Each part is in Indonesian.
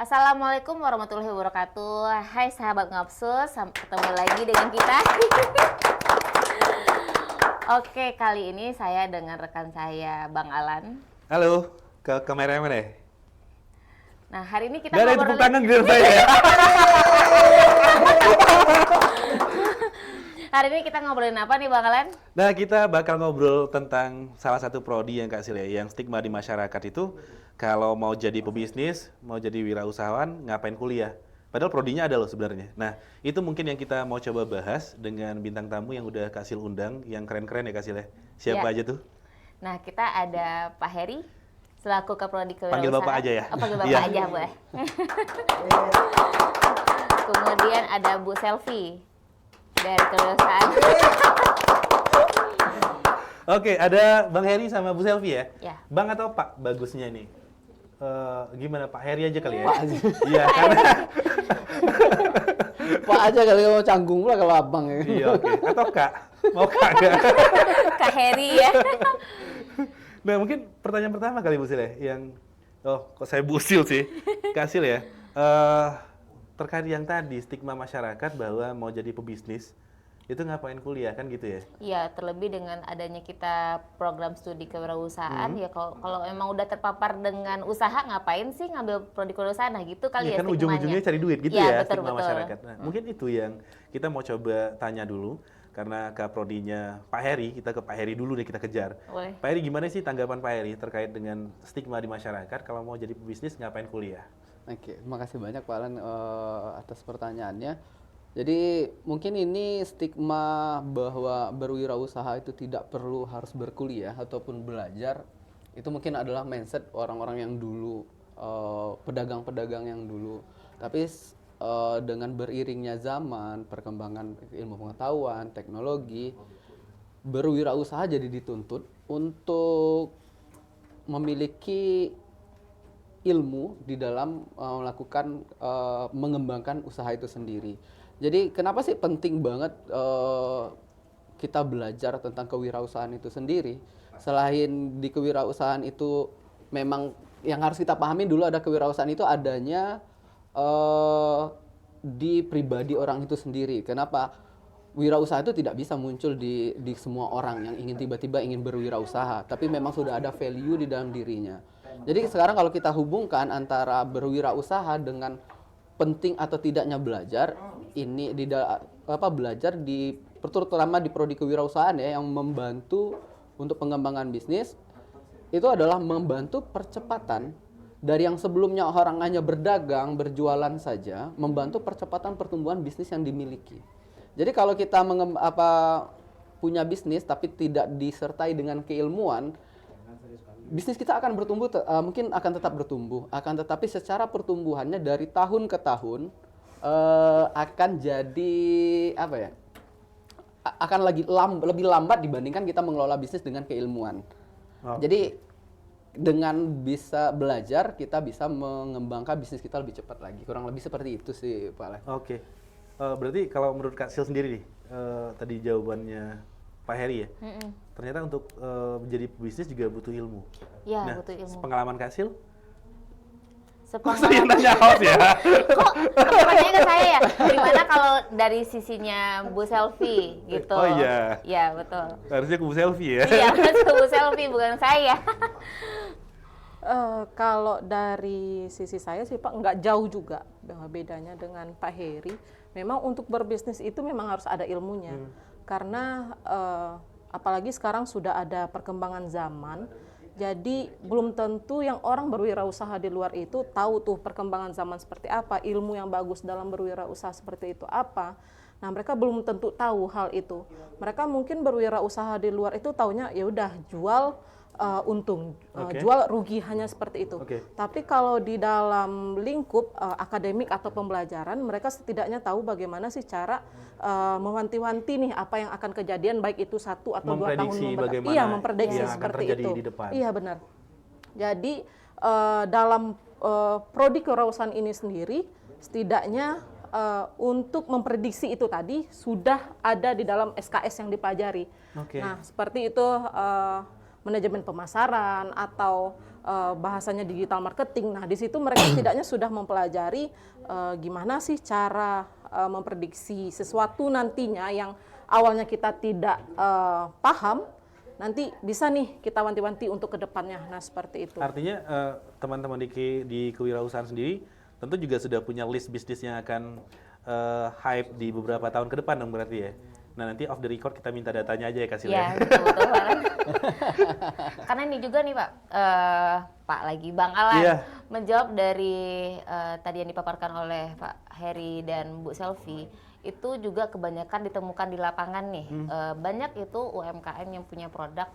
Assalamualaikum warahmatullahi wabarakatuh. Hai sahabat Ngapsus, ketemu lagi dengan kita. Oke, kali ini saya dengan rekan saya, Bang Alan. Halo, ke kameramen ya? Nah, hari ini kita Gak ada tepuk ngobrolin... tangan di saya ya? Hari ini kita ngobrolin apa nih, Bang Alan? Nah, kita bakal ngobrol tentang salah satu prodi yang Kak Sil ya, yang stigma di masyarakat itu, kalau mau jadi pebisnis, mau jadi wirausahawan, ngapain kuliah? Padahal prodinya ada loh sebenarnya. Nah, itu mungkin yang kita mau coba bahas dengan bintang tamu yang udah Kak Sil undang, yang keren-keren ya Kak Sil ya. Siapa Ya. aja tuh? Nah, kita ada Pak Heri, selaku Kaprodi Kewirausahaan. Panggil Bapak aja ya? Oh, panggil Bapak Iya. aja, boleh. Kemudian ada Bu Selvi, dari Kewirausahaan. Oke, ada Bang Heri sama Bu Selvi ya? Ya. Bang atau Pak bagusnya nih? Gimana Pak Heri aja kali ya? Pak aja. Iya, karena Pak aja kali mau canggung pula kalau abang ya. iya oke. Atau Kak? Mau Kak nggak? Kak Heri ya. Nah mungkin pertanyaan pertama kali Bu Sil ya, yang kok saya Bu Sil sih, Kak Sil ya, terkait yang tadi stigma masyarakat bahwa mau jadi pebisnis itu ngapain kuliah kan gitu ya? Ya, terlebih dengan adanya kita program studi kewirausahaan, ya kalau emang udah terpapar dengan usaha, ngapain sih ngambil prodi kewirausahaan? Nah, gitu kali ya Iya kan stigmanya. ujung-ujungnya cari duit gitu Ya, ya, betul, stigma betul. masyarakat. Nah, mungkin itu yang kita mau coba tanya dulu, karena ke prodinya Pak Heri, kita ke Pak Heri dulu nih, kita kejar. Boleh. Pak Heri, gimana sih tanggapan Pak Heri terkait dengan stigma di masyarakat kalau mau jadi pebisnis ngapain kuliah? Oke, makasih banyak Pak Alan atas pertanyaannya. Jadi mungkin ini stigma bahwa berwirausaha itu tidak perlu harus berkuliah ataupun belajar, itu mungkin adalah mindset orang-orang yang dulu, pedagang-pedagang yang dulu. Tapi dengan beriringnya zaman, perkembangan ilmu pengetahuan, teknologi, berwirausaha jadi dituntut untuk memiliki ilmu di dalam melakukan mengembangkan usaha itu sendiri. Jadi kenapa sih penting banget kita belajar tentang kewirausahaan itu sendiri? Selain di kewirausahaan itu memang yang harus kita pahami dulu, ada kewirausahaan itu adanya di pribadi orang itu sendiri. Kenapa? Wirausaha itu tidak bisa muncul di semua orang yang ingin tiba-tiba ingin berwirausaha, tapi memang sudah ada value di dalam dirinya. Jadi sekarang kalau kita hubungkan antara berwirausaha dengan penting atau tidaknya belajar, ini belajar terutama di prodi kewirausahaan ya, yang membantu untuk pengembangan bisnis, itu adalah membantu percepatan dari yang sebelumnya orang hanya berdagang, berjualan saja, membantu percepatan pertumbuhan bisnis yang dimiliki. Jadi kalau kita punya bisnis tapi tidak disertai dengan keilmuan, bisnis kita akan bertumbuh, mungkin akan tetap bertumbuh, akan tetapi secara pertumbuhannya dari tahun ke tahun akan jadi akan lebih lambat dibandingkan kita mengelola bisnis dengan keilmuan. Jadi dengan bisa belajar, kita bisa mengembangkan bisnis kita lebih cepat lagi. Kurang lebih seperti itu sih, Pak Alex. Oke. Berarti kalau menurut Kak Sil sendiri nih, tadi jawabannya Pak Heri ya, ternyata untuk menjadi pebisnis juga butuh ilmu. Ya, Nah, butuh ilmu. pengalaman Kak Sil? Saya Sepengalaman. nanya host ya. Kok pertanyaannya ke saya ya? Gimana kalau dari sisinya Bu Selvi gitu? Oh iya. Ya, betul. Harusnya kubu selfie ya. Iya, betul, Bu Selvi, bukan saya. Kalau dari sisi saya sih Pak, nggak jauh juga bedanya dengan Pak Heri. Memang untuk berbisnis itu memang harus ada ilmunya. Karena apalagi sekarang sudah ada perkembangan zaman, jadi belum tentu yang orang berwirausaha di luar itu tahu tuh perkembangan zaman seperti apa, ilmu yang bagus dalam berwirausaha seperti itu apa. Nah, mereka belum tentu tahu hal itu. Mereka mungkin berwirausaha di luar itu taunya ya udah jual untung, jual rugi, hanya seperti itu. Tapi kalau di dalam lingkup akademik atau pembelajaran, mereka setidaknya tahu bagaimana sih cara mewanti-wanti nih apa yang akan kejadian, baik itu 1 atau 2 tahun bagaimana iya, memprediksi yang akan seperti terjadi itu. di depan. Iya, benar. Jadi dalam prodi kewirausahaan ini sendiri, setidaknya untuk memprediksi itu tadi sudah ada di dalam SKS yang dipelajari. Nah, seperti itu manajemen pemasaran atau bahasanya digital marketing. Nah, di situ mereka setidaknya sudah mempelajari gimana sih cara memprediksi sesuatu nantinya yang awalnya kita tidak paham, nanti bisa nih kita wanti-wanti untuk kedepannya. Nah, seperti itu. Artinya teman-teman di kewirausahaan sendiri tentu juga sudah punya list bisnis yang akan hype di beberapa tahun ke depan dong berarti ya. Nah, nanti off the record kita minta datanya aja ya Kak Sil Ya, betul banget. Karena ini juga nih Pak, Pak lagi Bang Alan Iya. menjawab dari tadi yang dipaparkan oleh Pak Heri dan Bu Selvi, itu juga kebanyakan ditemukan di lapangan nih. Banyak itu UMKM yang punya produk,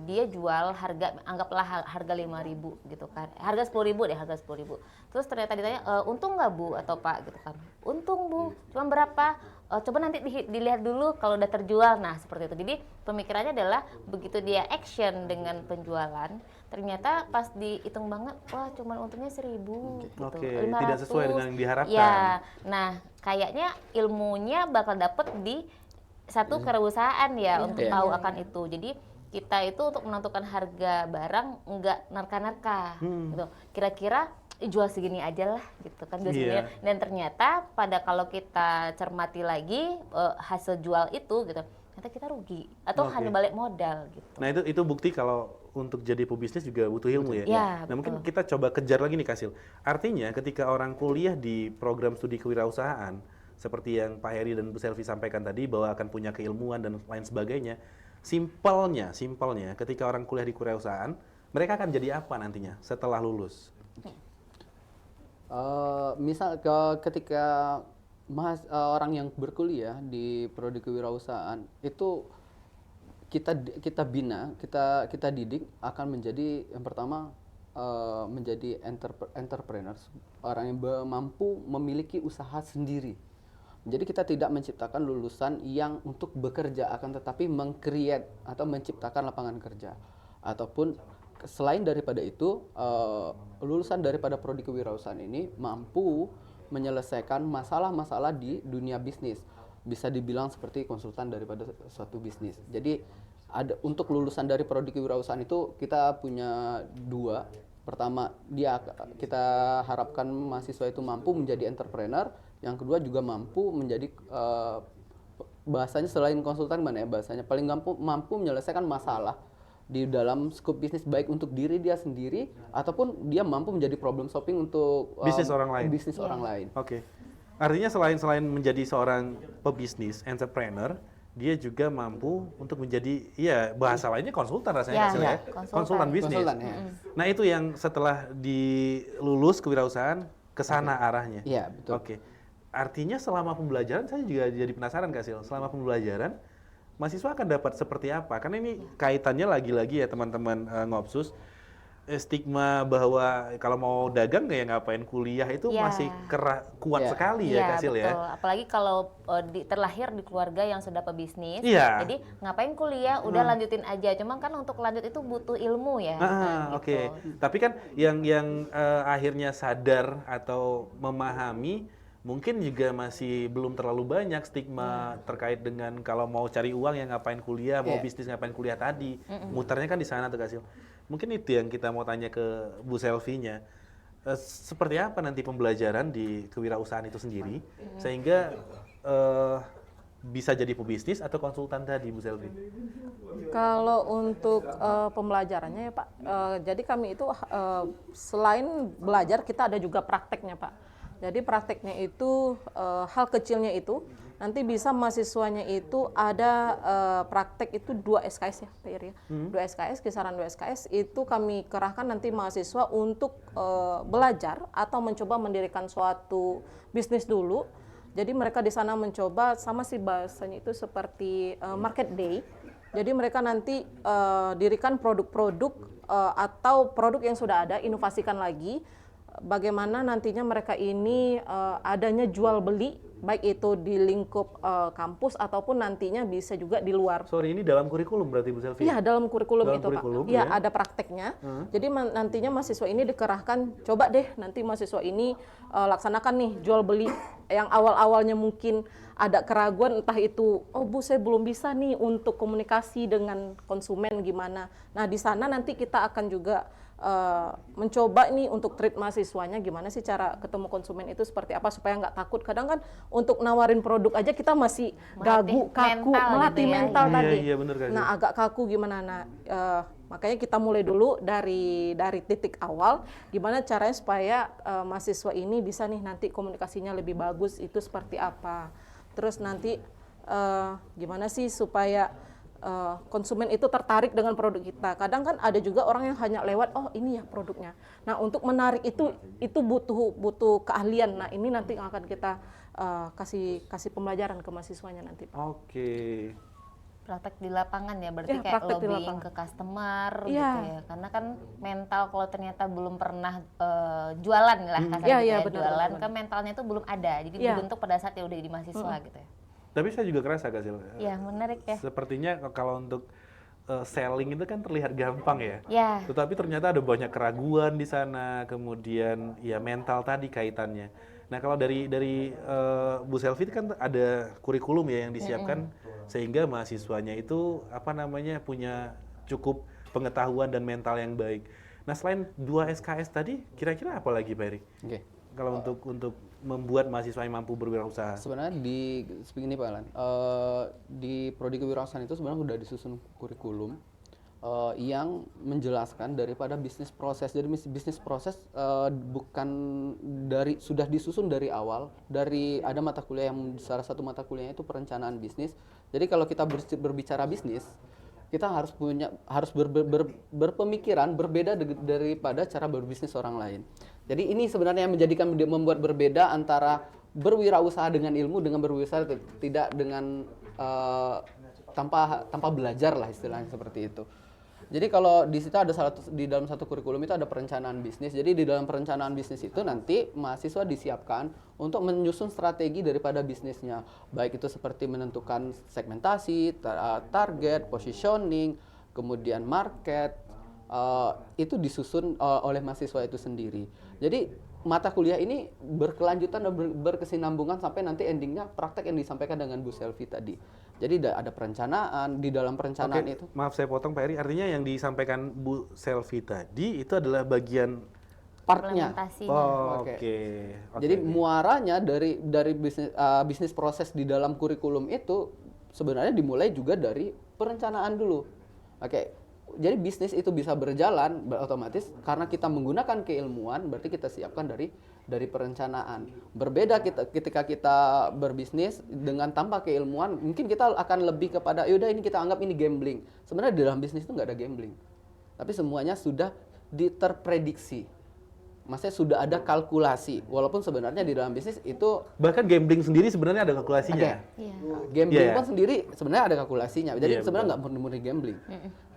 dia jual harga, anggaplah harga 5.000 gitu kan, harga 10.000 deh, harga 10.000. Terus ternyata ditanya, untung nggak Bu atau Pak gitu kan, untung Bu, cuma berapa? Coba nanti dilihat dulu kalau udah terjual. Nah, seperti itu. Jadi pemikirannya adalah begitu dia action dengan penjualan, ternyata pas dihitung banget, wah cuma untungnya 1.000 gitu. Oke, tidak sesuai dengan yang diharapkan. Ya, nah kayaknya ilmunya bakal dapet di satu kewirausahaan ya untuk tahu akan itu. Jadi kita itu untuk menentukan harga barang nggak nerka-nerka gitu. Kira-kira jual segini aja lah gitu kan, jual segini. Dan ternyata pada kalau kita cermati lagi hasil jual itu gitu, ternyata kita rugi atau hanya balik modal gitu. Nah, itu bukti kalau untuk jadi pebisnis juga butuh ilmu ya. Ya, Nah, mungkin kita coba kejar lagi nih Kasil. Artinya ketika orang kuliah di program studi kewirausahaan seperti yang Pak Heri dan Bu Selvi sampaikan tadi bahwa akan punya keilmuan dan lain sebagainya, simpelnya ketika orang kuliah di kewirausahaan, mereka akan jadi apa nantinya setelah lulus? Ketika orang yang berkuliah di prodi kewirausahaan itu kita bina, kita didik akan menjadi yang pertama menjadi entrepreneurs, orang yang mampu memiliki usaha sendiri. Jadi kita tidak menciptakan lulusan yang untuk bekerja, akan tetapi meng-create atau menciptakan lapangan kerja. Ataupun selain daripada itu, lulusan daripada prodi kewirausahaan ini mampu menyelesaikan masalah-masalah di dunia bisnis. Bisa dibilang seperti konsultan daripada suatu bisnis. Jadi untuk lulusan dari prodi kewirausahaan itu kita punya dua. Pertama, kita harapkan mahasiswa itu mampu menjadi entrepreneur. Yang kedua juga mampu menjadi bahasanya selain konsultan mana ya, bahasanya paling mampu menyelesaikan masalah di dalam skop bisnis, baik untuk diri dia sendiri ataupun dia mampu menjadi problem solving untuk Bisnis orang lain. orang lain. Oke. Artinya selain menjadi seorang pebisnis, entrepreneur, dia juga mampu untuk menjadi, ya bahasa lainnya konsultan rasanya Kak Sil ya. Konsultan bisnis. Konsultan, ya. Nah, itu yang setelah dilulus kewirausahaan ke sana arahnya. Iya, betul. Oke. Artinya selama pembelajaran saya juga jadi penasaran Kak Sil. Selama pembelajaran mahasiswa akan dapat seperti apa? Karena ini kaitannya lagi-lagi ya teman-teman Ngopsus, stigma bahwa kalau mau dagang kayak ngapain kuliah itu masih kuat sekali ya Kak Sil ya. Betul. Apalagi kalau terlahir di keluarga yang sudah pebisnis, Iya. jadi ngapain kuliah, udah lanjutin aja. Cuma kan untuk lanjut itu butuh ilmu ya. Oke. Tapi kan yang akhirnya sadar atau memahami mungkin juga masih belum terlalu banyak stigma terkait dengan kalau mau cari uang yang ngapain kuliah, mau bisnis ngapain kuliah tadi. Mutarnya kan di sana tuh Kak Sil. Mungkin itu yang kita mau tanya ke Bu Selvinya. Seperti apa nanti pembelajaran di kewirausahaan itu sendiri sehingga bisa jadi pebisnis atau konsultan tadi Bu Selvi? Kalau untuk pembelajarannya ya Pak, jadi kami itu selain belajar kita ada juga prakteknya Pak. Jadi prakteknya itu hal kecilnya itu nanti bisa mahasiswanya itu ada praktek itu 2 SKS ya Pak Iri ya. 2 SKS, kisaran 2 SKS itu kami kerahkan nanti mahasiswa untuk belajar atau mencoba mendirikan suatu bisnis dulu. Jadi mereka di sana mencoba, sama sih bahasanya itu seperti market day. Jadi mereka nanti dirikan produk-produk atau produk yang sudah ada, inovasikan lagi. Bagaimana nantinya mereka ini adanya jual beli, baik itu di lingkup kampus ataupun nantinya bisa juga di luar. Sorry, ini dalam kurikulum berarti Bu Selvi? Iya, dalam kurikulum Dalam itu kurikulum, Pak. Iya, ya. ada prakteknya. Jadi nantinya mahasiswa ini dikerahkan, coba deh nanti mahasiswa ini laksanakan nih jual beli yang awal-awalnya mungkin ada keraguan, entah itu, oh Bu saya belum bisa nih untuk komunikasi dengan konsumen gimana. Nah di sana nanti kita akan juga mencoba nih untuk treat mahasiswanya gimana sih cara ketemu konsumen itu seperti apa supaya nggak takut. Kadang kan untuk nawarin produk aja kita masih gagu, kaku, melatih gitu ya. mental tadi. Iya, bener, Kak. Nah agak kaku gimana. Nah makanya kita mulai dulu dari titik awal gimana caranya supaya mahasiswa ini bisa nih nanti komunikasinya lebih bagus itu seperti apa. Terus nanti gimana sih supaya konsumen itu tertarik dengan produk kita. Kadang kan ada juga orang yang hanya lewat, oh ini ya produknya. Nah untuk menarik itu butuh keahlian. Nah ini nanti yang akan kita kasih pembelajaran ke mahasiswanya nanti, Pak. Oke. Praktek di lapangan ya, berarti Ya, kayak praktek di lobbying lapangan. ke customer Iya. gitu ya. Karena kan mental kalau ternyata belum pernah jualan lah kasarnya Iya, gitu iya, ya, benar, jualan benar. kan mentalnya itu belum ada. Jadi Iya. dibentuk pada saat ya udah jadi mahasiswa gitu ya. Tapi saya juga kerasa, Kak Sil. Ya menarik ya. Sepertinya kalau untuk selling itu kan terlihat gampang ya. Ya. Tetapi ternyata ada banyak keraguan di sana, kemudian ya mental tadi kaitannya. Nah kalau dari Bu Selvi kan ada kurikulum ya yang disiapkan sehingga mahasiswanya itu apa namanya punya cukup pengetahuan dan mental yang baik. Nah selain 2 SKS tadi, kira-kira apa lagi Pak Heri? Oke. Kalau untuk membuat mahasiswa yang mampu berwirausaha. Sebenarnya begini Pak Alan, di prodi kewirausahaan itu sebenarnya sudah disusun kurikulum yang menjelaskan daripada bisnis proses. Jadi bisnis proses bukan sudah disusun dari awal. Ada mata kuliah yang salah satu mata kuliahnya itu perencanaan bisnis. Jadi kalau kita berbicara bisnis, kita harus berpemikiran berbeda daripada cara berbisnis orang lain. Jadi ini sebenarnya yang membuat berbeda antara berwirausaha dengan ilmu dengan berwirausaha tidak dengan tanpa belajar lah istilahnya seperti itu. Jadi kalau di situ di dalam satu kurikulum itu ada perencanaan bisnis. Jadi di dalam perencanaan bisnis itu nanti mahasiswa disiapkan untuk menyusun strategi daripada bisnisnya. Baik itu seperti menentukan segmentasi, target, positioning, kemudian market, itu disusun oleh mahasiswa itu sendiri. Jadi mata kuliah ini berkelanjutan dan berkesinambungan sampai nanti endingnya praktek yang disampaikan dengan Bu Selvi tadi. Jadi ada perencanaan, di dalam perencanaan Oke, itu. maaf saya potong Pak Heri, artinya yang disampaikan Bu Selvi tadi itu adalah bagian Partnya. Implementasinya. Oh, Oke. oke. Jadi muaranya dari bisnis proses di dalam kurikulum itu sebenarnya dimulai juga dari perencanaan dulu. Oke. Jadi bisnis itu bisa berjalan otomatis karena kita menggunakan keilmuan, berarti kita siapkan dari perencanaan. Berbeda ketika kita berbisnis dengan tanpa keilmuan, mungkin kita akan lebih kepada yaudah ini kita anggap ini gambling. Sebenarnya di dalam bisnis itu nggak ada gambling. Tapi semuanya sudah terprediksi. Maksudnya sudah ada kalkulasi. Walaupun sebenarnya di dalam bisnis itu bahkan gambling sendiri sebenarnya ada kalkulasinya. Iya. gambling Iya, iya. pun sendiri sebenarnya ada kalkulasinya. Jadi Iya, sebenarnya nggak murni gambling.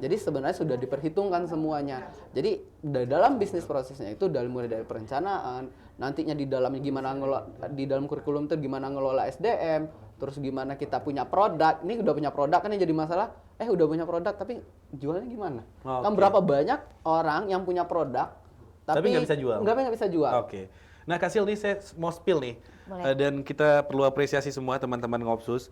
Jadi sebenarnya sudah diperhitungkan semuanya. Jadi dalam bisnis prosesnya itu mulai dari perencanaan, nantinya di dalamnya gimana di dalam kurikulum itu gimana ngelola SDM, terus gimana kita punya produk. Ini udah punya produk kan yang jadi masalah. Udah punya produk tapi jualnya gimana? Oke. Kan berapa banyak orang yang punya produk Tapi nggak bisa jual. Nggak bisa jual. Oke. Nah, Kak Sil, nih saya mau spill nih. Boleh. Dan kita perlu apresiasi semua teman-teman Ngopsus.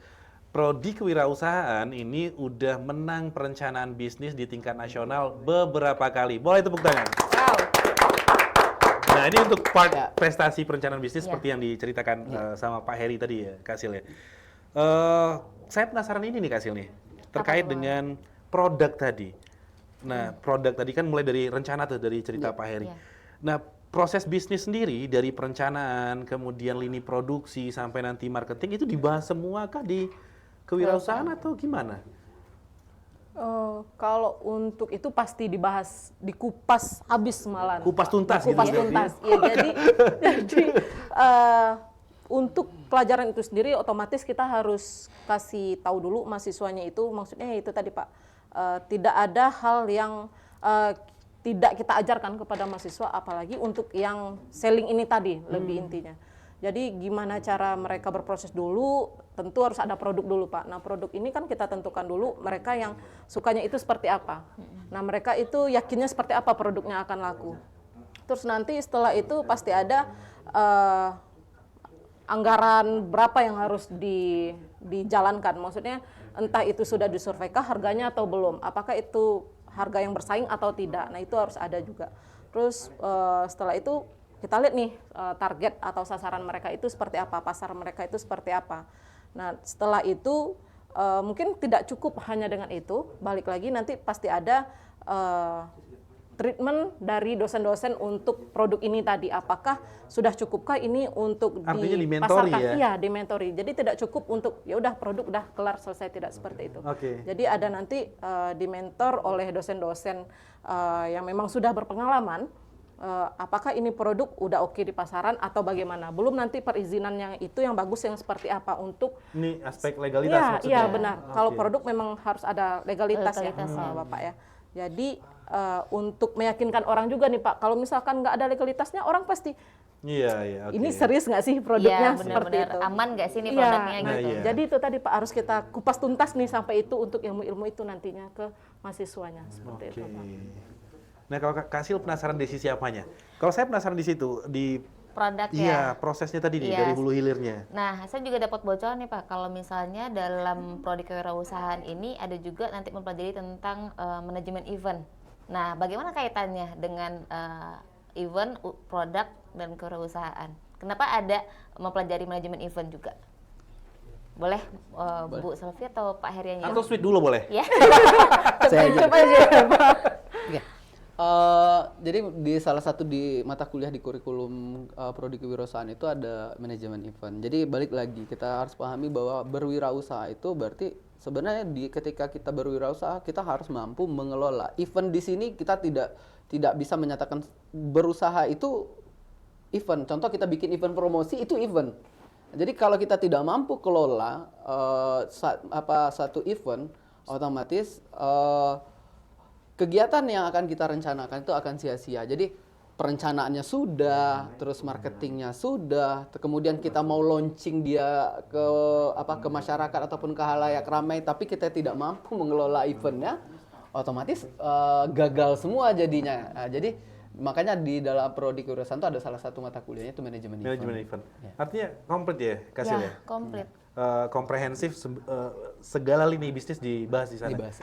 Prodi kewirausahaan ini udah menang perencanaan bisnis di tingkat nasional beberapa kali. Boleh tepuk tangan. Wow. Nah, ini untuk part Ya. prestasi perencanaan bisnis Ya. seperti yang diceritakan sama Pak Heri tadi ya, Kak Sil ya. Saya penasaran ini nih Kak Sil nih. Terkait Apa tuh, dengan produk tadi. Nah, produk tadi kan mulai dari rencana tuh dari cerita Pak Heri. Ya. Nah, proses bisnis sendiri dari perencanaan, kemudian lini produksi sampai nanti marketing itu dibahas semua kah di kewirausahaan atau gimana? Kalau untuk itu pasti dibahas, dikupas habis malah. Kupas tuntas gitu Kupas berarti? tuntas. Iya, jadi untuk pelajaran itu sendiri otomatis kita harus kasih tahu dulu mahasiswanya itu, maksudnya itu tadi Pak, tidak ada hal yang tidak kita ajarkan kepada mahasiswa, apalagi untuk yang selling ini tadi lebih intinya. Jadi gimana cara mereka berproses dulu, tentu harus ada produk dulu Pak. Nah produk ini kan kita tentukan dulu mereka yang sukanya itu seperti apa. Nah mereka itu yakinnya seperti apa produknya akan laku. Terus nanti setelah itu pasti ada anggaran berapa yang harus dijalankan. Maksudnya entah itu sudah disurveikah harganya atau belum. Apakah itu harga yang bersaing atau tidak. Nah, itu harus ada juga. Terus setelah itu kita lihat nih target atau sasaran mereka itu seperti apa, pasar mereka itu seperti apa. Nah, setelah itu mungkin tidak cukup hanya dengan itu. Balik lagi nanti pasti ada treatment dari dosen-dosen untuk produk ini tadi. Apakah sudah cukupkah ini untuk Artinya dipasarkan? di-mentori ya? Iya, di-mentori. Jadi tidak cukup untuk ya udah produk udah kelar selesai, tidak seperti itu. Oke. Jadi ada nanti di-mentor oleh dosen-dosen yang memang sudah berpengalaman. Apakah ini produk udah oke di pasaran atau bagaimana? Belum nanti perizinannya itu yang bagus yang seperti apa untuk Ini aspek legalitas Iya, maksudnya. iya benar. Kalau Oke. produk memang harus ada legalitas ya, Bapak ya. Jadi untuk meyakinkan orang juga nih Pak, kalau misalkan nggak ada legalitasnya orang pasti Iya, oke. ini serius nggak sih Iya, produknya seperti benar-benar itu. aman nggak sih ini Iya, produknya nah, gitu. iya. Jadi itu tadi Pak harus kita kupas tuntas nih sampai itu untuk ilmu-ilmu itu nantinya ke mahasiswanya seperti itu Oke. Pak. Nah, kalau Kak Sil penasaran dari sisi apanya? Kalau saya penasaran di situ, di Produk iya, ya. prosesnya tadi nih, Iya. dari hulu hilirnya. Nah, saya juga dapat bocoran nih Pak, kalau misalnya dalam prodi kewirausahaan ini ada juga nanti mempelajari tentang manajemen event. Nah, bagaimana kaitannya dengan event, produk, dan kewirausahaan? Kenapa ada mempelajari manajemen event juga? Boleh Bu Selvi atau Pak Heri yang Atau sweet dulu boleh? Ya. Saya aja. Coba aja Pak. Oke. Jadi di salah satu di mata kuliah di kurikulum prodi kewirausahaan itu ada manajemen event. Jadi balik lagi kita harus pahami bahwa berwirausaha itu berarti sebenarnya ketika kita berwirausaha kita harus mampu mengelola event. Di sini kita tidak bisa menyatakan berusaha itu event. Contoh kita bikin event promosi itu event. Jadi kalau kita tidak mampu kelola satu event, otomatis kegiatan yang akan kita rencanakan itu akan sia-sia. Jadi perencanaannya sudah, terus marketingnya sudah, kemudian kita mau launching dia ke masyarakat ataupun ke halayak ramai, tapi kita tidak mampu mengelola eventnya, otomatis gagal semua jadinya. Nah, jadi makanya di dalam prodi kewirausahaan itu ada salah satu mata kuliahnya itu manajemen event. Manajemen event. Ya. Artinya komplit ya, Kak Sil ya? Komplit. Komprehensif, segala lini bisnis dibahas di sana. Dibahas.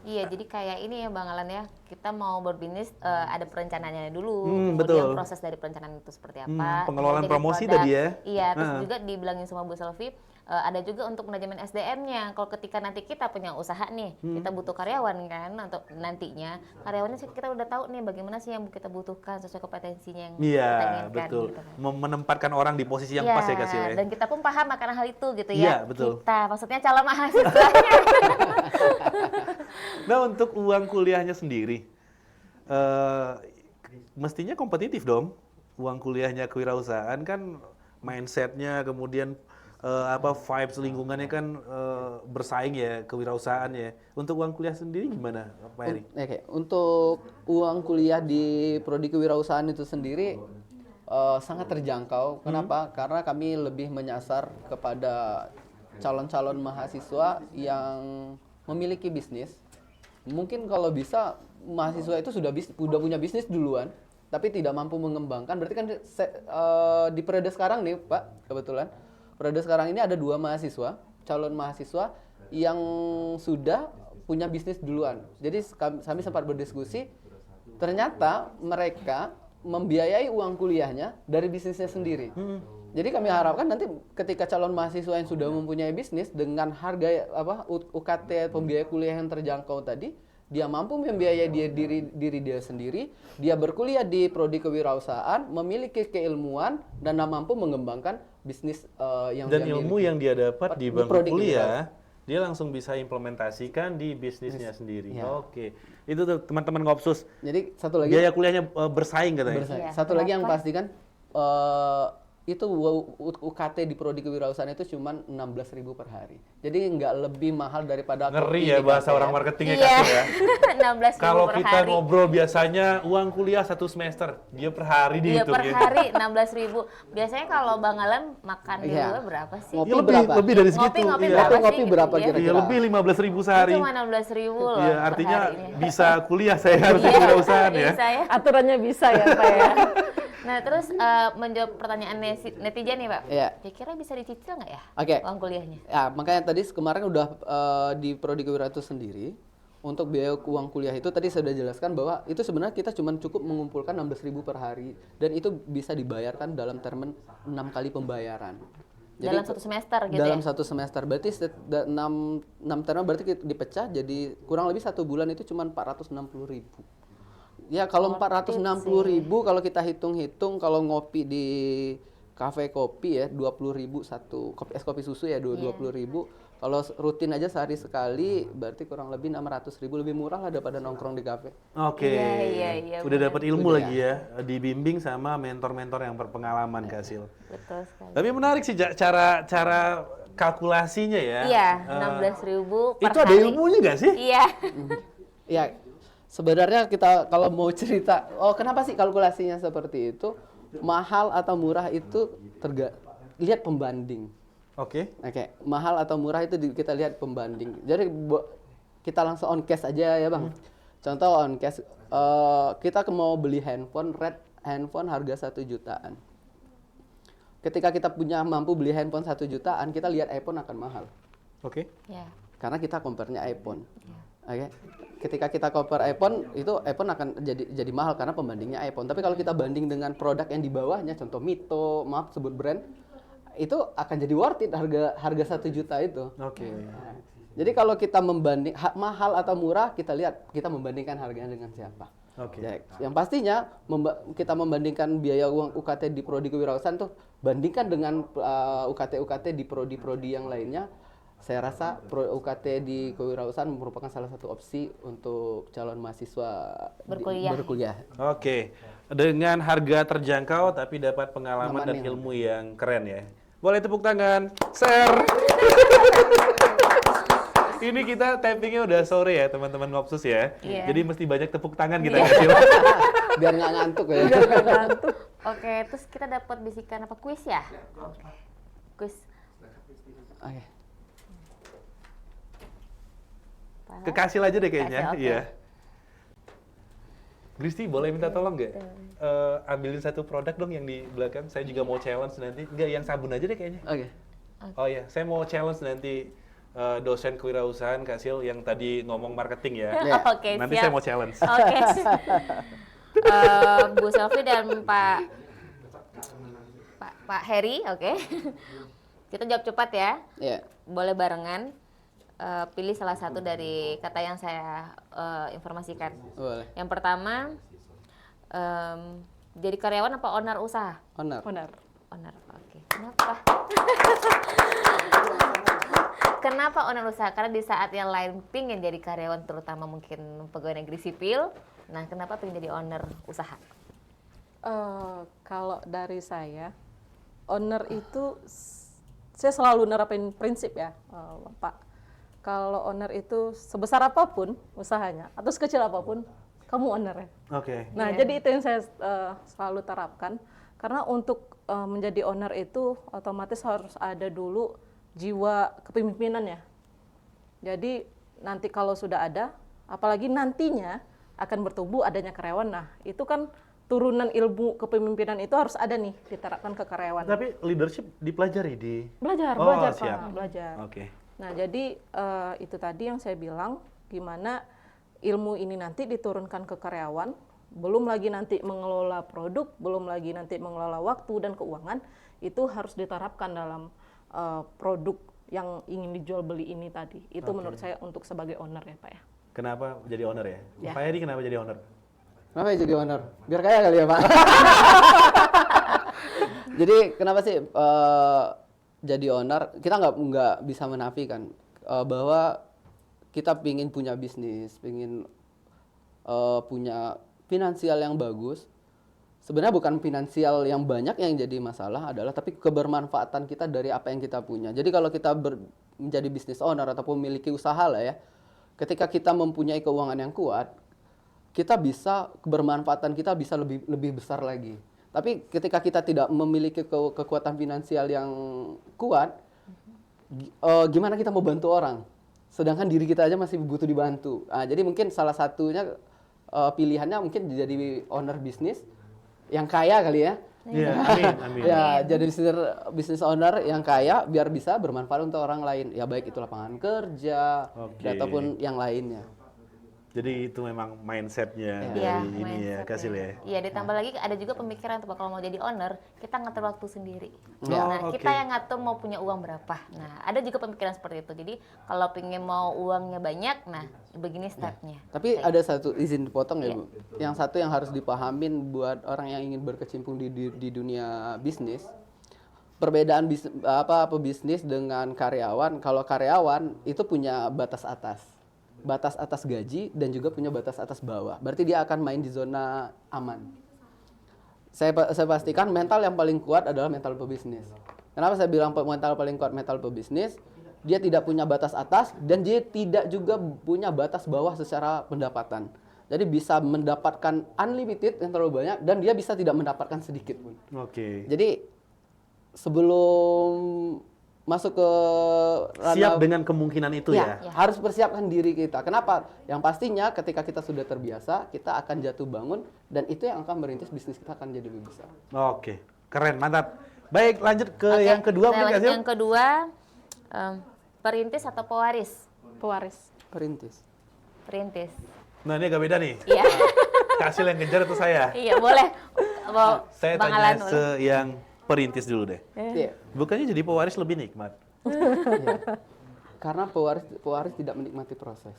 Iya, jadi kayak ini ya Bang Alan ya, kita mau berbisnis ada perencananya dulu, betul. kemudian proses dari perencanaan itu seperti apa. Pengelolaan kemudian promosi produk. tadi ya. Iya, terus juga dibilangin sama Bu Selvi, ada juga untuk manajemen SDM-nya. Kalau ketika nanti kita punya usaha nih, kita butuh karyawan kan, untuk nantinya karyawannya sih kita udah tahu nih bagaimana sih yang kita butuhkan sesuai kompetensinya yang kita Iya, inginkan. betul. Gitu kan. Menempatkan orang di posisi yang Iya, pas ya, Kak Sil ya? dan kita pun paham akan hal itu gitu Iya, ya. betul. Kita, maksudnya calon mahasiswanya. Nah, untuk uang kuliahnya sendiri, mestinya kompetitif dong. Uang kuliahnya kewirausahaan kan mindsetnya, kemudian vibes lingkungannya kan bersaing ya kewirausahaan ya. Untuk uang kuliah sendiri gimana, Pak Heri? Oke, untuk uang kuliah di prodi kewirausahaan itu sendiri sangat terjangkau. Kenapa? Karena kami lebih menyasar kepada calon-calon mahasiswa yang memiliki bisnis. Mungkin kalau bisa mahasiswa itu sudah punya bisnis duluan, tapi tidak mampu mengembangkan. Berarti kan di periode sekarang nih, Pak, kebetulan periode sekarang ini ada 2 mahasiswa, calon mahasiswa yang sudah punya bisnis duluan. Jadi kami sempat berdiskusi, ternyata mereka membiayai uang kuliahnya dari bisnisnya sendiri. Jadi kami harapkan nanti ketika calon mahasiswa yang sudah mempunyai bisnis dengan harga UKT pembiayaan kuliah yang terjangkau tadi, dia mampu membiayai diri dia sendiri, dia berkuliah di prodi kewirausahaan, memiliki keilmuan dan mampu mengembangkan bisnis yang Dan dia ilmu miliki. yang dia dapat di Di bangku prodi kuliah, dia langsung bisa implementasikan di bisnisnya sendiri. Ya. Oke, itu tuh teman-teman Ngopsus. Jadi satu lagi Biaya kuliahnya bersaing katanya. bersaing. Iya, Satu lagi yang berapa? pastikan itu UKT di prodi kewirausahaan itu cuma 16.000 per hari. Jadi nggak lebih mahal daripada Ngeri kopi ya di bahasa kafe orang ya. marketingnya Iya. Kak Sil ya. 16.000 Kalau per kita hari. ngobrol biasanya uang kuliah 1 semester, dia per hari Iya per dihitungnya. hari 16.000. Biasanya kalau Bang Alan makan di Iya. luar berapa sih? Ngopi Ya, lebih berapa? lebih dari segitu. Ngopi Iya. berapa Ngopi sih? berapa Gitu ya? kira-kira? Iya, lebih 15.000 sehari. Cuma 16.000 loh. Iya, per artinya harinya. bisa kuliah saya harus di Iya, kewirausahaan ya. bisa ya. Aturannya bisa ya Pak ya. Nah, terus menjawab pertanyaan netizen nih, Pak. Iya. Kira-kira bisa dicicil nggak ya Oke. uang kuliahnya? Ya, makanya tadi kemarin udah di Prodi Kewirausahaan sendiri untuk biaya uang kuliah itu tadi saya sudah jelaskan bahwa itu sebenarnya kita cuma cukup mengumpulkan 16.000 per hari dan itu bisa dibayarkan dalam termen 6 kali pembayaran. Dalam satu semester gitu dalam ya? satu semester berarti 6 term berarti dipecah jadi kurang lebih 1 bulan itu cuma 460.000. Ya kalau 460.000 kalau kita hitung-hitung kalau ngopi di kafe kopi ya 20.000 satu kopi es kopi susu ya 20.000. Kalau rutin aja sehari sekali berarti kurang lebih 600.000 lebih murah lah daripada nongkrong di kafe. Oke. Iya, Udah benar. dapat ilmu Udah. lagi ya, dibimbing sama mentor-mentor yang berpengalaman Kak Sil. Betul sekali. Tapi menarik sih cara kalkulasinya ya. Iya, Eh, 16.000 per itu ada hari. ilmunya nggak sih? Iya. Ya, sebenarnya kita kalau mau cerita, kenapa sih kalkulasinya seperti itu? Mahal atau murah itu lihat pembanding. Oke. Oke, mahal atau murah itu kita lihat pembanding. Jadi kita langsung on cash aja ya bang. Contoh on cash, kita mau beli handphone, handphone harga 1 jutaan. Ketika kita mampu beli handphone 1 jutaan, kita lihat iPhone akan mahal. Oke. Ya. Karena kita compare-nya iPhone. Oke. Ketika kita compare iPhone, itu iPhone akan jadi mahal karena pembandingnya iPhone. Tapi kalau kita banding dengan produk yang di bawahnya, contoh Mito, maaf sebut brand, itu akan jadi worth it harga 1 juta itu. Oke. Jadi kalau kita membanding mahal atau murah, kita membandingkan harganya dengan siapa. Oke. Ya, yang pastinya kita membandingkan biaya uang UKT di prodi kewirausahaan tuh bandingkan dengan UKT di prodi-prodi yang lainnya. Saya rasa UKT di kewirausahaan merupakan salah satu opsi untuk calon mahasiswa berkuliah. Oke. Dengan harga terjangkau tapi dapat pengalaman dan ilmu yang keren ya. Boleh tepuk tangan. Share. Ini kita tappingnya udah sore ya teman-teman Ngopsus ya. Iya. Jadi mesti banyak tepuk tangan kita kasih. Biar nggak ngantuk ya. Oke, terus kita dapat bisikan apa? Kuis ya? Kuis. Oke. Ke Kasil aja deh kayaknya. Kasil, oke. Iya. Gristi boleh minta tolong nggak? Ambilin satu produk dong yang di belakang. Saya juga mau challenge nanti. Enggak, yang sabun aja deh kayaknya. Oke. Oh iya, saya mau challenge nanti dosen kewirausahaan Kak Sil yang tadi ngomong marketing ya. Iya. Oke, Nanti siap. saya mau challenge. Oke. Bu Selvi dan Pak Heri, oke. Kita jawab cepat ya. Iya. Boleh barengan. Pilih salah satu dari kata yang saya informasikan. Boleh. Yang pertama, jadi karyawan apa owner usaha? Honor. Benar. Owner, oke. Kenapa? Kenapa owner usaha? Karena di saat yang lain pingin jadi karyawan, terutama mungkin pegawai negeri sipil. Nah, kenapa pingin jadi owner usaha? Kalau dari saya, owner itu saya selalu nerapin prinsip ya, Pak. Kalau owner itu sebesar apapun usahanya atau sekecil apapun, kamu owner ya. Oke. Nah, jadi itu yang saya selalu terapkan. Karena untuk menjadi owner itu otomatis harus ada dulu jiwa kepemimpinan ya. Jadi nanti kalau sudah ada, apalagi nantinya akan bertumbuh adanya karyawan. Nah, itu kan turunan ilmu kepemimpinan itu harus ada nih diterapkan ke karyawan. Tapi leadership dipelajari di Belajar, Oh, belajar siap. Pak, belajar. Oke. Nah, jadi itu tadi yang saya bilang, gimana ilmu ini nanti diturunkan ke karyawan, belum lagi nanti mengelola produk, belum lagi nanti mengelola waktu dan keuangan, itu harus diterapkan dalam produk yang ingin dijual beli ini tadi. Itu menurut saya untuk sebagai owner ya Pak ya. Kenapa jadi owner ya? Ya. Pak Heri kenapa jadi owner? Kenapa ya jadi honor? Biar kaya kali ya Pak. Jadi kenapa sih jadi owner? Kita nggak bisa menafikan bahwa kita pingin punya bisnis, pingin punya finansial yang bagus. Sebenarnya bukan finansial yang banyak yang jadi masalah adalah tapi kebermanfaatan kita dari apa yang kita punya. Jadi kalau kita menjadi business owner ataupun memiliki usaha lah ya, ketika kita mempunyai keuangan yang kuat, kita bisa kebermanfaatan kita bisa lebih besar lagi. Tapi ketika kita tidak memiliki kekuatan finansial yang kuat, gimana kita mau bantu orang? Sedangkan diri kita aja masih butuh dibantu. Nah, jadi mungkin salah satunya pilihannya mungkin jadi owner bisnis yang kaya kali ya. Iya, amin, amin. Ya, jadi business owner yang kaya biar bisa bermanfaat untuk orang lain. Ya baik itu lapangan kerja Oke. ataupun yang lainnya. Jadi itu memang mindsetnya Iya, dari ini ya, mindsetnya. Kasil ya. Iya, ditambah lagi ada juga pemikiran tuh Pak, kalau mau jadi owner, kita ngatur waktu sendiri. Oh, Nah, oke. kita yang ngatur mau punya uang berapa. Nah, ada juga pemikiran seperti itu. Jadi, kalau pengen mau uangnya banyak, nah begini stepnya. Tapi ada satu, izin dipotong ya Iya. Bu. Yang satu yang harus dipahamin buat orang yang ingin berkecimpung di dunia bisnis. Perbedaan bisnis dengan karyawan. Kalau karyawan itu punya batas atas gaji dan juga punya batas atas bawah. Berarti dia akan main di zona aman. Saya pastikan mental yang paling kuat adalah mental pebisnis. Kenapa saya bilang mental paling kuat mental pebisnis? Dia tidak punya batas atas dan dia tidak juga punya batas bawah secara pendapatan. Jadi bisa mendapatkan unlimited yang terlalu banyak dan dia bisa tidak mendapatkan sedikit pun. Oke. Jadi sebelum masuk ke Siap ranah dengan kemungkinan itu ya. Ya. harus persiapkan diri kita. Kenapa? Yang pastinya ketika kita sudah terbiasa, kita akan jatuh bangun dan itu yang akan merintis bisnis kita akan jadi lebih besar. Oke, keren, mantap. Baik, lanjut ke Oke, yang kedua saya mungkin lanjut Kasil. yang kedua, perintis atau pewaris? Pewaris. Perintis. Perintis. Nah, ini agak beda nih. Iya. Kasil yang kejar atau saya? Iya, boleh. Mau Saya Bang tanya Alan boleh. yang perintis dulu deh. Iya. Bukannya jadi pewaris lebih nikmat? Karena pewaris tidak menikmati proses.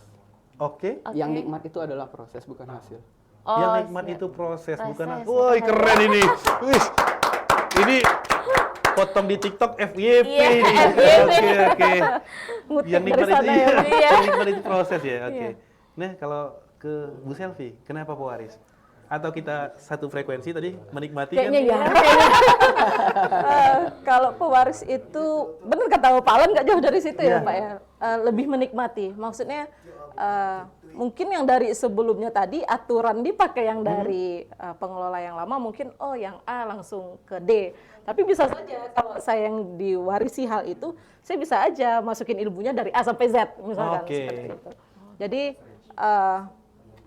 Oke. Oke. Yang nikmat itu adalah proses, bukan hasil. Oh, yang nikmat siap. itu proses, bukan Proses, woi bukan keren ini. Wih. Ini potong di TikTok FYP Iya, ini. FYP. Oke. Ngutip Yang nikmat dari itu sana iya. ya. Iya. Yang nikmat itu proses ya. Oke. Iya. Nah, kalau ke Bu Selvi, kenapa pewaris? Atau kita satu frekuensi tadi menikmati Kayaknya kan? ya. Kalau pewaris itu benar kata Pak Alan nggak jauh dari situ Iya. ya Pak ya. Lebih menikmati. Maksudnya mungkin yang dari sebelumnya tadi aturan dipakai yang dari pengelola yang lama mungkin yang A langsung ke D. Tapi bisa saja kalau saya yang diwarisi hal itu, saya bisa aja masukin ilmunya dari A sampai Z misalkan Oke. seperti itu. Jadi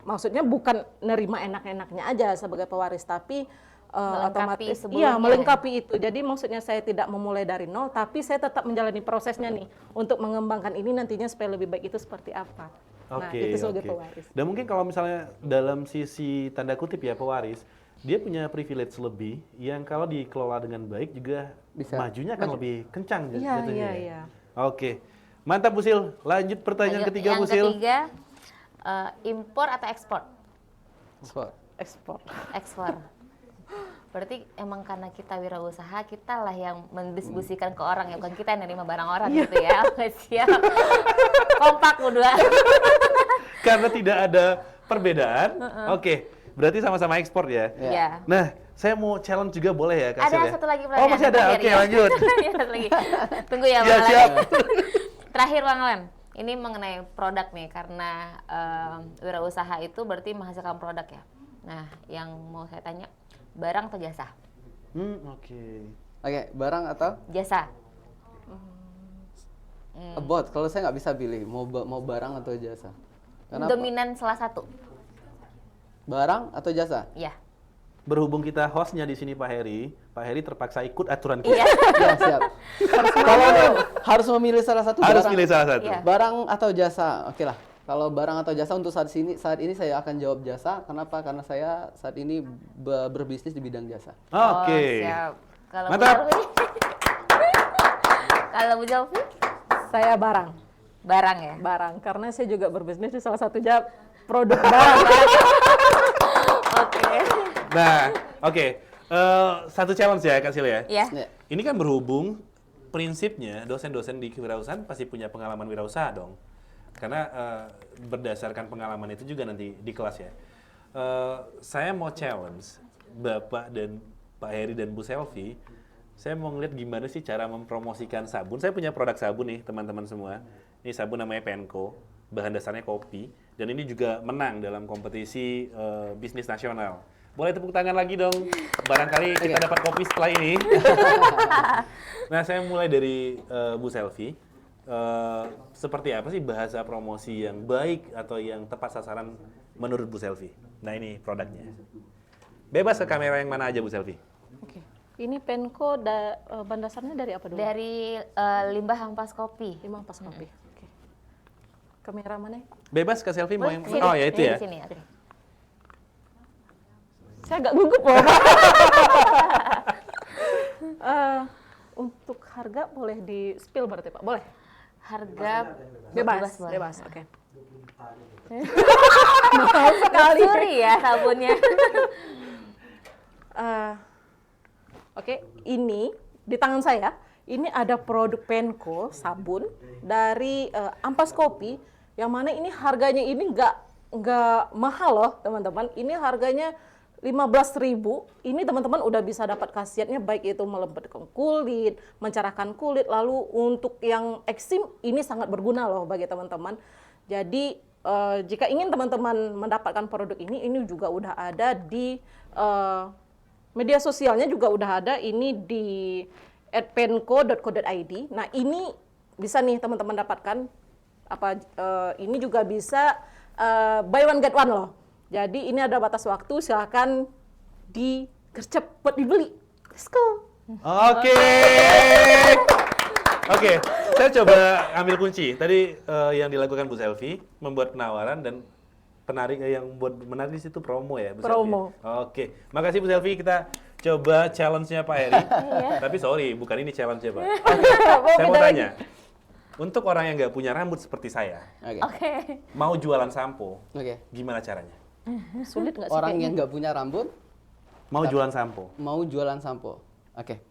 maksudnya bukan nerima enak-enaknya aja sebagai pewaris, tapi Melengkapi otomatis sebelumnya. melengkapi itu. Jadi maksudnya saya tidak memulai dari nol, tapi saya tetap menjalani prosesnya nih untuk mengembangkan ini nantinya supaya lebih baik itu seperti apa. Nah, Oke, itu sebagai oke. pewaris. Dan mungkin kalau misalnya dalam sisi tanda kutip ya pewaris, dia punya privilege lebih yang kalau dikelola dengan baik juga Bisa. majunya akan lebih kencang Iya, jatuhnya iya, ya. iya. Oke. Mantap Bu Sil. Lanjut pertanyaan Lanjut, ketiga yang Bu Sil. ketiga, impor atau ekspor? Ekspor. Ekspor. Berarti emang karena kita wirausaha, kita lah yang mendistribusikan ke orang ya, bukan kita yang nerima barang orang gitu ya. Oke, siap. Kompak berdua. Karena tidak ada perbedaan. Oke. Berarti sama-sama ekspor ya. Iya. Nah, saya mau challenge juga boleh ya Kak Sil Ada ya? satu lagi Oh, masih ada. terakhir, Oke, ya. lanjut. Iya, satu lagi. Tunggu ya, Ya, Bang Alan. siap. Terakhir Bang Alan, ini mengenai produk nih, karena wirausaha itu berarti menghasilkan produk ya. Nah, yang mau saya tanya, barang atau jasa? Oke. Oke, barang atau Jasa. both? Kalau saya nggak bisa pilih mau barang atau jasa. Kenapa? Dominan salah satu. Barang atau jasa? Iya. Berhubung kita hostnya di sini Pak Heri terpaksa ikut aturan kita. Iya. Ya, siap. Kalau harus memilih salah satu Harus barang, pilih salah satu. Iya. barang atau jasa. Oke lah. Kalau barang atau jasa untuk saat ini saya akan jawab jasa. Kenapa? Karena saya saat ini berbisnis di bidang jasa. Oh, Oke. siap. Kalau Mantap. Bu Selvi? Kalau Bu Selvi? Saya barang. Barang ya? Barang. Karena saya juga berbisnis di salah satu produk barang. Oke. Nah, oke. Satu challenge ya Kak Sil ya. Ya. Ya. Ini kan berhubung prinsipnya dosen-dosen di kewirausahaan pasti punya pengalaman wirausaha dong. Karena berdasarkan pengalaman itu juga nanti di kelas ya. Saya mau challenge Bapak dan Pak Heri dan Bu Selvi. Saya mau ngeliat gimana sih cara mempromosikan sabun. Saya punya produk sabun nih teman-teman semua. Ini sabun namanya Penco. Bahan dasarnya kopi. Dan ini juga menang dalam kompetisi bisnis nasional. Boleh tepuk tangan lagi dong. Barangkali kita dapat kopi setelah ini. Nah, saya mulai dari Bu Selvi. Seperti apa sih bahasa promosi yang baik atau yang tepat sasaran menurut Bu Selvi? Nah, ini produknya. Bebas ke kamera yang mana aja Bu Selvi. Oke. Ini penko bahan dasarnya dari apa dulu? Dari limbah ampas kopi. Lima pas kopi. Oke. Kamera mana? Bebas ke selfie mau Boleh, yang sini. oh ya itu Ini ya. di sini, oke. Saya agak gugup loh. Untuk harga boleh di spill berarti Pak? Boleh? Harga Bebas, boleh. bebas. Oke. Mahal sekali. Luxury ya sabunnya. Oke, ini di tangan saya, ini ada produk Penco sabun dari ampas kopi, yang mana ini harganya ini nggak mahal loh teman-teman. Ini harganya 15.000. Ini teman-teman udah bisa dapat khasiatnya, baik itu melembutkan kulit, mencerahkan kulit. Lalu untuk yang eksim ini sangat berguna loh bagi teman-teman. Jadi jika ingin teman-teman mendapatkan produk ini juga udah ada di media sosialnya, juga udah ada ini di @penco.co.id. Nah ini bisa nih teman-teman dapatkan ini juga bisa buy one get one loh. Jadi ini ada batas waktu, silakan digercep buat dibeli. Let's go. Oke. Oke, saya coba ambil kunci. Tadi yang dilakukan Bu Selvi membuat penawaran dan yang buat menarik di situ promo ya, Bu Promo. Selvi. Oke, makasih Bu Selvi. Kita coba challenge-nya Pak Heri. Tapi sorry, bukan ini challenge-nya Pak. Saya mau tanya, untuk orang yang nggak punya rambut seperti saya, Oke. mau jualan sampo, Oke. gimana caranya? Sulit nggak sih? Orang kayaknya? yang nggak punya rambut Mau jualan sampo? mau jualan sampo. Oke.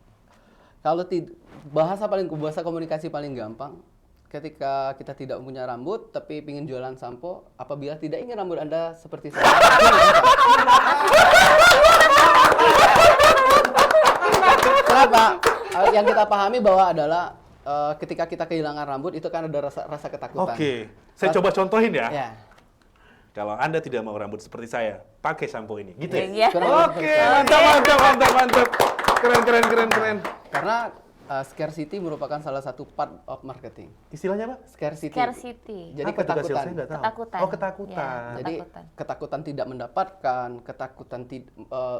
Kalau bahasa komunikasi paling gampang, ketika kita tidak punya rambut tapi ingin jualan sampo, apabila tidak ingin rambut Anda seperti saya. Kenapa? Yang kita pahami bahwa adalah ketika kita kehilangan rambut itu kan ada rasa ketakutan. Oke, saya coba contohin ya. Ya. Kalau Anda tidak mau rambut seperti saya, pakai sampo ini, gitu ya? Iya. Oke, mantap. Keren. Karena scarcity merupakan salah satu part of marketing. Istilahnya apa? Scarcity. Scarcity. Jadi Apa tuh, Kak Sil? ketakutan. Saya nggak tahu. Ketakutan. Oh, ketakutan. Ya. Jadi Ketakutan. ketakutan tidak mendapatkan, ketakutan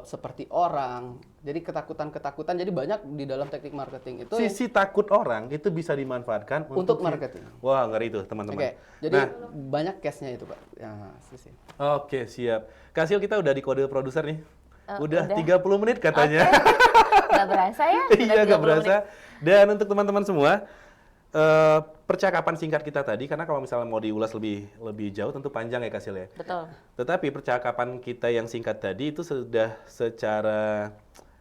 seperti orang. Jadi ketakutan. Jadi banyak di dalam teknik marketing itu Sisi takut orang itu bisa dimanfaatkan untuk marketing. Wah, ngeri itu, teman-teman. Oke. Jadi Nah, banyak case-nya itu, Pak. Ya, sih. oke, siap. Kak Sil, kita udah di kode produser nih. Udah udah. 30 menit katanya. Nggak berasa ya? Iya, Udah nggak 30 berasa. menit. Dan untuk teman-teman semua, percakapan singkat kita tadi, karena kalau misalnya mau diulas lebih jauh, tentu panjang ya Kak Sil ya. Betul. Tetapi percakapan kita yang singkat tadi itu sudah secara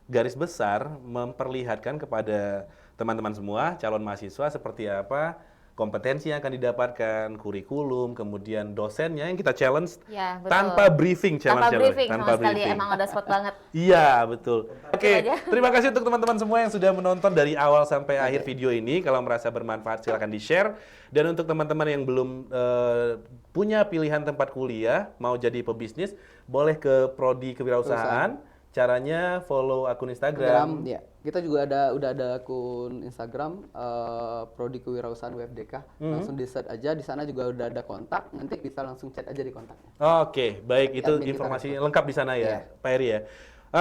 garis besar memperlihatkan kepada teman-teman semua, calon mahasiswa seperti apa kompetensi yang akan didapatkan, kurikulum, kemudian dosennya yang kita challenge Ya, betul. tanpa briefing Tanpa challenge-nya. briefing sama sekali, emang ada spot banget. Iya, betul. Oke, aja. terima kasih untuk teman-teman semua yang sudah menonton dari awal sampai akhir video ini. Kalau merasa bermanfaat silahkan di-share. Dan untuk teman-teman yang belum punya pilihan tempat kuliah, mau jadi pebisnis, boleh ke Prodi Kewirausahaan. Caranya follow akun Instagram. Ya. Kita juga udah ada akun Instagram Prodi Kewirausahaan WFDK. Langsung di-search aja, di sana juga udah ada kontak. Nanti bisa langsung chat aja di kontaknya. Oke, baik. Itu Admin kita informasi respon. lengkap di sana ya, Iya. Pak Heri ya.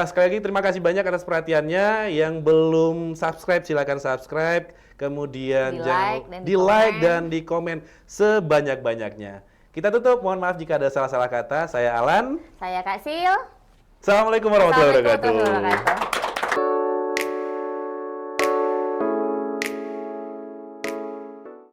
Sekali lagi terima kasih banyak atas perhatiannya. Yang belum subscribe silakan subscribe. Kemudian Di-like like dan dan di komen sebanyak-banyaknya. Kita tutup. Mohon maaf jika ada salah-salah kata. Saya Alan. Saya Kak Sil. Assalamualaikum warahmatullahi Assalamualaikum wabarakatuh. warahmatullahi wabarakatuh.